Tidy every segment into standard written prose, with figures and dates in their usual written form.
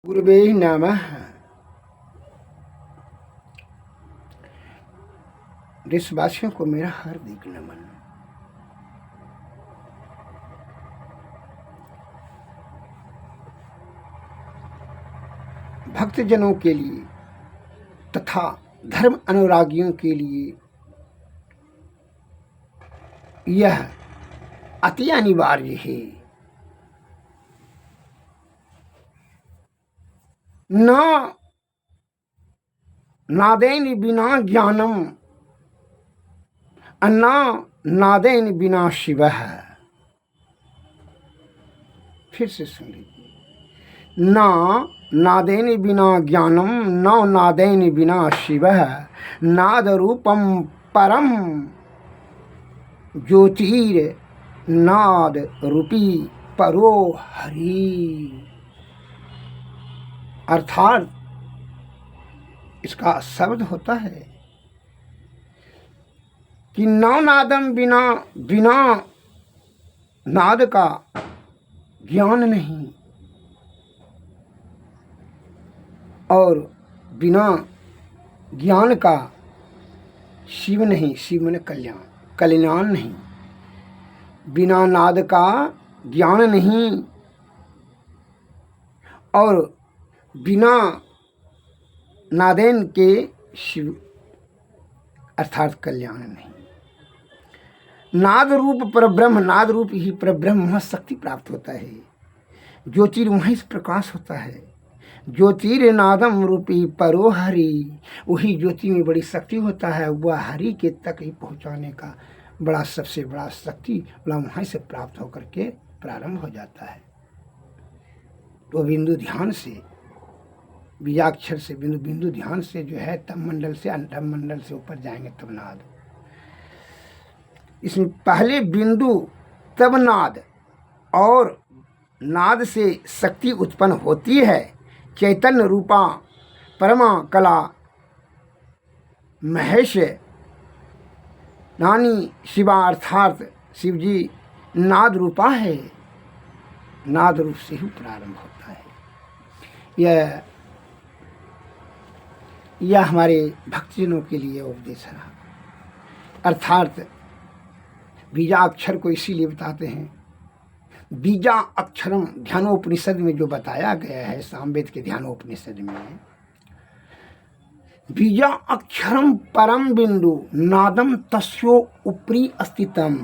गुरुवे नमः। देशवासियों को मेरा हार्दिक नमन। भक्तजनों के लिए तथा धर्म अनुरागियों के लिए यह अति अनिवार्य है। न नादेन बिना ज्ञानम अन्ना नादेन बिना शिवः। फिर से सुन लीजिए। न नादेन बिना ज्ञानम न नादेन बिना शिवः नाद रूपम परम ज्योतिर नाद रूपी परो हरि। अर्थात इसका शब्द होता है कि नादम बिना नाद का ज्ञान नहीं और बिना ज्ञान का शिव नहीं। शिव में कल्याण नहीं। बिना नाद का ज्ञान नहीं और बिना नादेन के शिव अर्थात कल्याण नहीं। नाद रूप परब्रह्म, नाद रूप ही परब्रह्म वहाँ शक्ति प्राप्त होता है। ज्योतिर्मय प्रकाश होता है। ज्योतिर नादम रूपी परो हरि। वही ज्योति में बड़ी शक्ति होता है। वह हरि के तक ही पहुँचाने का बड़ा सबसे बड़ा शक्ति वहाँ से प्राप्त होकर के प्रारंभ हो जाता है। तो बिंदु ध्यान से, बीजाक्षर से बिंदु ध्यान से जो है तम मंडल से अंतम मंडल से ऊपर जाएंगे तब नाद। इसमें पहले बिंदु तब नाद और नाद से शक्ति उत्पन्न होती है। चैतन्य रूपा परमा कला महेश नानी शिवा अर्थात शिव जी नाद रूपा है। नाद रूप से ही प्रारंभ होता है। यह हमारे भक्तजनों के लिए उपदेश रहा। अर्थात बीजा अक्षर को इसीलिए बताते हैं। बीजा अक्षरम ध्यानोपनिषद में जो बताया गया है, सामवेद के ध्यानोपनिषद में, बीजा अक्षरम परम बिंदु नादम तस्यो उपरी अस्तितम।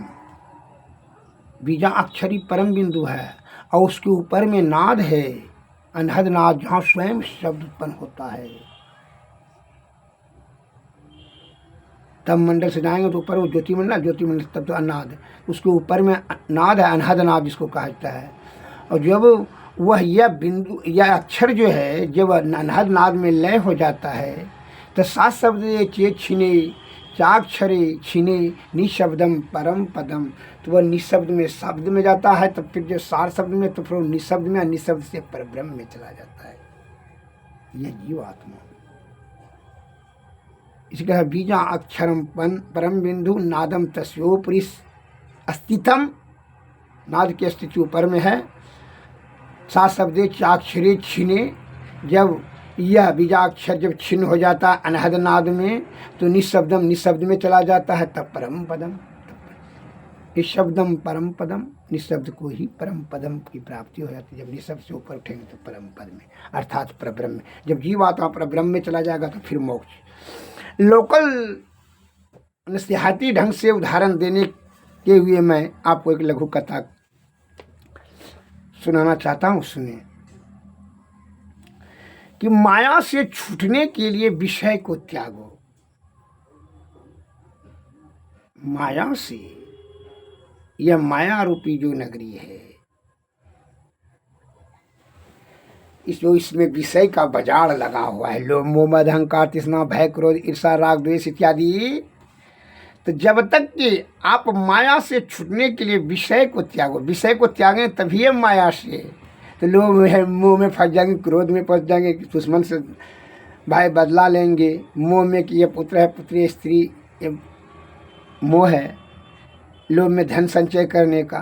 बीजा अक्षरी परम बिंदु है और उसके ऊपर में नाद है, अनहद नाद, जहाँ स्वयं शब्द उत्पन्न होता है। तब मंडल से जाएंगे तो ऊपर वो ज्योतिमंडल तब तो अनाद, उसके ऊपर में नाद है, अनहद नाद जिसको कहा जाता है। और जब वह यह बिंदु यह अक्षर जो है जब अनहद नाद में लय हो जाता है तो सात शब्द चेत छिने चाक्षरे छिने निशब्दम परम पदम। तो वह निशब्द में शब्द में जाता है, तब फिर जो सार शब्द में, तो फिर निशब्द में, निशब्द से परब्रह्म में चला जाता है। यह जीवात्मा। इसका है बीजा अक्षरम परम बिंदु नादम तस्योपरि अस्तितम। नाद की स्थिति ऊपर में है। सात शब्दे चाक्षरे छिने। जब यह बीजाक्षर जब छिन्न हो जाता है अनहद नाद में तो निशब्द में चला जाता है, तब परम पदम। निशब्दम परम पदम, निशब्द को ही परम पदम की प्राप्ति हो जाती है। जब निशब्द से ऊपर उठेंगे तो परम पद में अर्थात परब्रह्म में। जब जीवात्मा परब्रह्म में चला जाएगा तो फिर मोक्ष। लोकल नसीहती ढंग से उदाहरण देने के हुए मैं आपको एक लघु कथा सुनाना चाहता हूँ। सुनिए कि माया से छूटने के लिए विषय को त्यागो। माया से, यह माया रूपी जो नगरी है, इसमें विषय का बाजार लगा हुआ है। लोभ मोह मद अहंकार तृष्णा भय क्रोध ईर्षा राग द्वेष इत्यादि। तो जब तक कि आप माया से छूटने के लिए विषय को त्यागो, विषय को त्यागें तभी माया से। तो लोभ है मोह में फंस जाएंगे, क्रोध में फंस जाएंगे, दुश्मन से भाई बदला लेंगे, मोह में कि ये पुत्र है पुत्री है स्त्री, ये मोह है। लोभ में धन संचय करने का,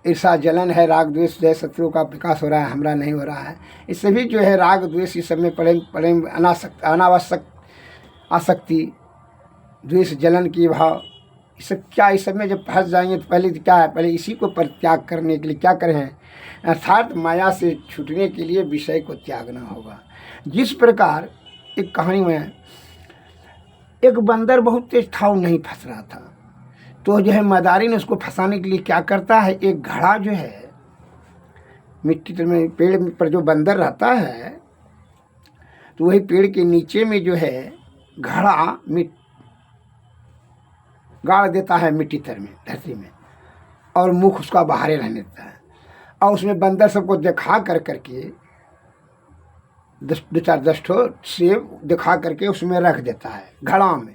ईर्षा जलन है, राग द्वेष जो है शत्रुओं का विकास हो रहा है, हमरा नहीं हो रहा है। इससे भी जो है राग द्वेष इस सब में पड़े अनावश्यक आसक्ति, द्वेष जलन की भाव, ये सब क्या, इस सब में जब फंस जाएंगे तो पहले क्या है, पहले इसी को परित्याग करने के लिए क्या करें, अर्थात माया से छूटने के लिए विषय को त्यागना होगा। जिस प्रकार एक कहानी में एक बंदर बहुत तेज था, वो नहीं फंस रहा था, तो जो है मदारी ने उसको फंसाने के लिए क्या करता है, एक घड़ा जो है मिट्टी में, पेड़ पर जो बंदर रहता है तो वही पेड़ के नीचे में जो है घड़ा गाड़ देता है मिट्टी तर में, धरती में, और मुख उसका बाहर रहने देता है, और उसमें बंदर सबको दिखा करके 10 ठो सेब दिखा करके उसमें रख देता है घड़ा में,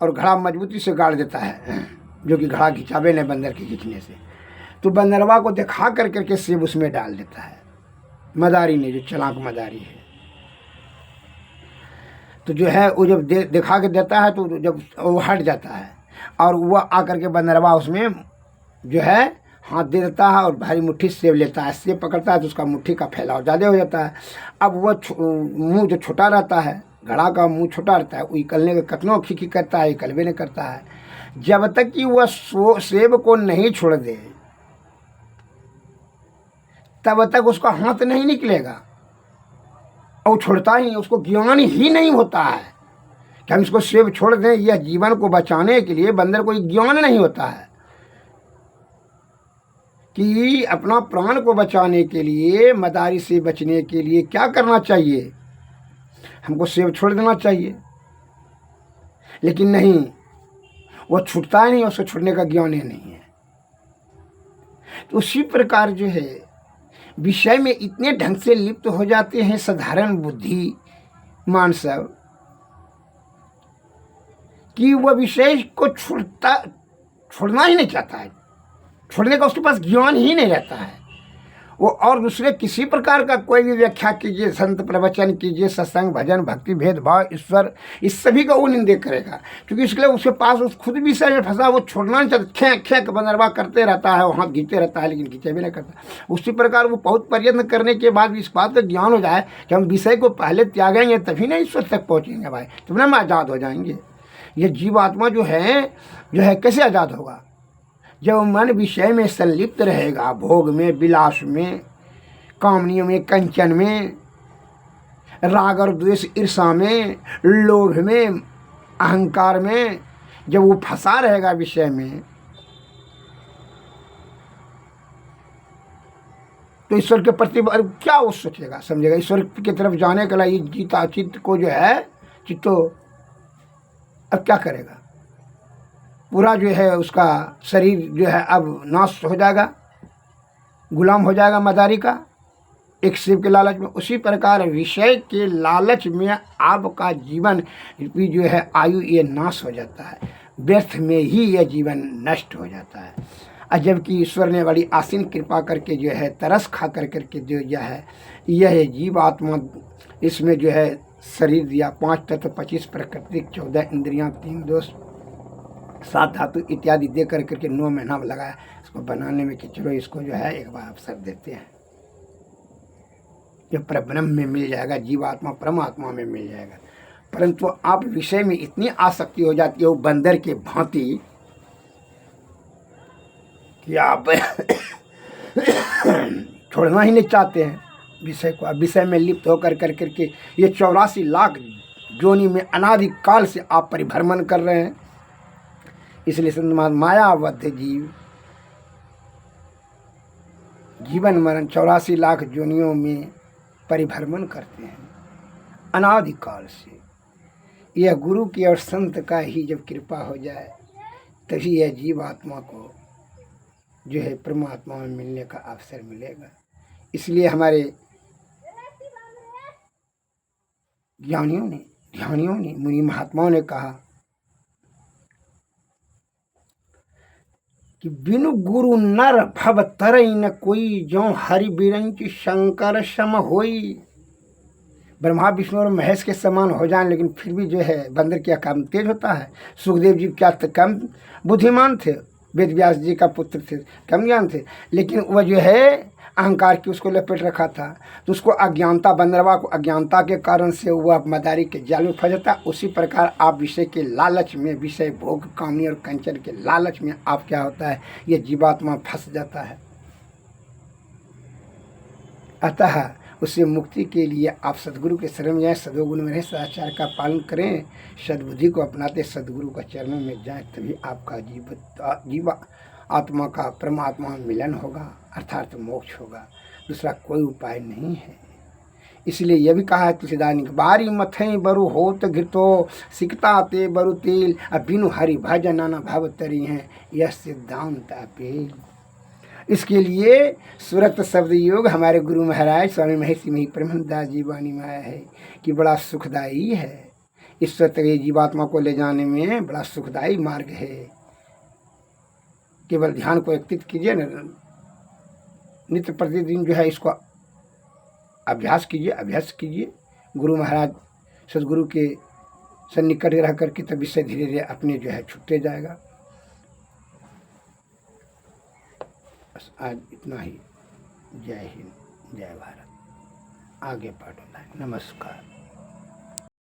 और घड़ा मजबूती से गाड़ देता है, जो कि घड़ा खिंचावे नहीं बंदर के खींचने से। तो बंदरवा को दिखा करके सेब उसमें डाल देता है मदारी ने, जो चालाक मदारी है। तो जो है वो जब दिखा के देता है तो जब वो हट जाता है, और वह आकर के बंदरवा उसमें जो है हाथ दे देता है और भारी मुट्ठी सेब लेता है, सेब पकड़ता है तो उसका मुट्ठी का फैलाव ज़्यादा हो जाता है। अब वह मुंह जो छोटा रहता है, घड़ा का मुंह छोटा रहता है, वो निकलने का कतनों खिखी करता है, निकलवे नहीं करता है। जब तक कि वह सेब को नहीं छोड़ दे तब तक उसका हाथ नहीं निकलेगा, और छोड़ता ही, उसको ज्ञान ही नहीं होता है कि हम इसको सेब छोड़ दें। यह जीवन को बचाने के लिए बंदर को ज्ञान नहीं होता है कि अपना प्राण को बचाने के लिए, मदारी से बचने के लिए क्या करना चाहिए, हमको सेब छोड़ देना चाहिए। लेकिन नहीं, वह छूटता ही नहीं, उसको छोड़ने का ज्ञान ही नहीं है। तो उसी प्रकार जो है विषय में इतने ढंग से लिप्त हो जाते हैं साधारण बुद्धि मान सब, कि वह विषय को छोड़ना ही नहीं चाहता है, छोड़ने का उसके पास ज्ञान ही नहीं रहता है। वो और दूसरे किसी प्रकार का कोई भी व्याख्या कीजिए, संत प्रवचन कीजिए, सत्संग भजन भक्ति भेदभाव ईश्वर, इस सभी का वो निंदा करेगा, क्योंकि इसके लिए उसके पास उस खुद विषय में फंसा, वो छोड़ना नहीं चाहता, खेक खेक बंदरवा करते रहता है, वो हाथ खींचते रहता है लेकिन खींचे भी नहीं करता। उसी प्रकार वो बहुत प्रयत्न करने के बाद भी इस बात का ज्ञान हो जाए कि हम विषय को पहले त्यागेंगे तभी ना ईश्वर तक पहुँचेंगे भाई, तब ना हम आज़ाद हो जाएंगे। ये जीवात्मा जो है कैसे आज़ाद होगा, जब मन विषय में संलिप्त रहेगा, भोग में, विलास में, कामनियों में, कंचन में, राग और द्वेष, ईर्षा में, लोभ में, अहंकार में, जब वो फंसा रहेगा विषय में, तो ईश्वर के प्रति क्या वो सोचेगा, समझेगा। ईश्वर की तरफ जाने के लिए जीता चित्त को जो है, चित्तो अब क्या करेगा, पूरा जो है उसका शरीर जो है अब नाश हो जाएगा, गुलाम हो जाएगा मदारी का, एक सेब के लालच में। उसी प्रकार विषय के लालच में आपका जीवन भी जो है आयु ये नाश हो जाता है, व्यर्थ में ही यह जीवन नष्ट हो जाता है। और जबकि ईश्वर ने बड़ी आसीन कृपा करके जो है तरस खा करके जो यह जीव आत्मा, इसमें जो है शरीर दिया, 5 तत्व, 25 प्राकृतिक, 14 इंद्रियां, 3 दोष, 7 धातु इत्यादि दे करके 9 महीना लगाया इसको बनाने में कि चलो इसको जो है एक बार अवसर देते हैं, जो परब्रह्म में मिल जाएगा, जीवात्मा परमात्मा में मिल जाएगा। परंतु आप विषय में इतनी आसक्ति हो जाती है वो बंदर के भांति कि आप छोड़ना ही नहीं चाहते हैं विषय को। विषय में लिप्त होकर करके ये 84 लाख जोनी में अनादिकाल से आप परिभ्रमण कर रहे हैं। इसलिए संत मायाबद्ध जीवन मरण 84 लाख जोनियों में परिभ्रमण करते हैं अनादिकाल से। यह गुरु की और संत का ही जब कृपा हो जाए तभी यह जीवात्मा को जो है परमात्मा में मिलने का अवसर मिलेगा। इसलिए हमारे ज्ञानियों ने, ध्यानियों ने, मुनि महात्माओं ने कहा कि बिनु गुरु नर भव तरई न कोई, जो हरि बिरंच शंकर सम होई। ब्रह्मा विष्णु और महेश के समान हो जाए लेकिन फिर भी जो है बंदर क्या काम तेज होता है। सुखदेव जी क्या कम बुद्धिमान थे, वेद व्यास जी का पुत्र थे, कम ज्ञान थे, लेकिन वह जो है अहंकार की उसको लपेट रखा था। तो उसको अज्ञानता, बंदरवा को अज्ञानता के कारण से वह मदारी के जाल में फंस जाता। उसी प्रकार आप विषय के लालच में, विषय भोग कामनी और कंचन के लालच में आप क्या होता है, ये जीवात्मा फंस जाता है। अतः उससे मुक्ति के लिए आप सदगुरु के शरण में जाएं, सदोगुण में रहें, सदाचार का पालन करें, सद्बुद्धि को अपनाते सदगुरु का चरणों में जाएं, तभी आपका जीवा आत्मा का परमात्मा में मिलन होगा, अर्थात मोक्ष होगा। दूसरा कोई उपाय नहीं है। इसलिए यह भी कहा है तुलसीदास ने, बारी मथई बरु होत घृतो सिकता ते बरु तेल, अब बिनु हरि भजन नाना भाव तरी हैं, यह सिद्धांत अपेल। इसके लिए सुरत शब्द योग हमारे गुरु महाराज स्वामी महेश मही परमहंसदास जी वाणी में आया है कि बड़ा सुखदायी है। ईश्वर तक जीवात्मा को ले जाने में बड़ा सुखदायी मार्ग है। केवल ध्यान को एकत्रित कीजिए न, नित्य प्रतिदिन जो है इसको अभ्यास कीजिए। गुरु महाराज सदगुरु के सन्निकट रह करके तब इससे धीरे धीरे अपने जो है छूटते जाएगा। बस आज इतना ही। जय हिंद, जय भारत। आगे पाठ होता है। नमस्कार।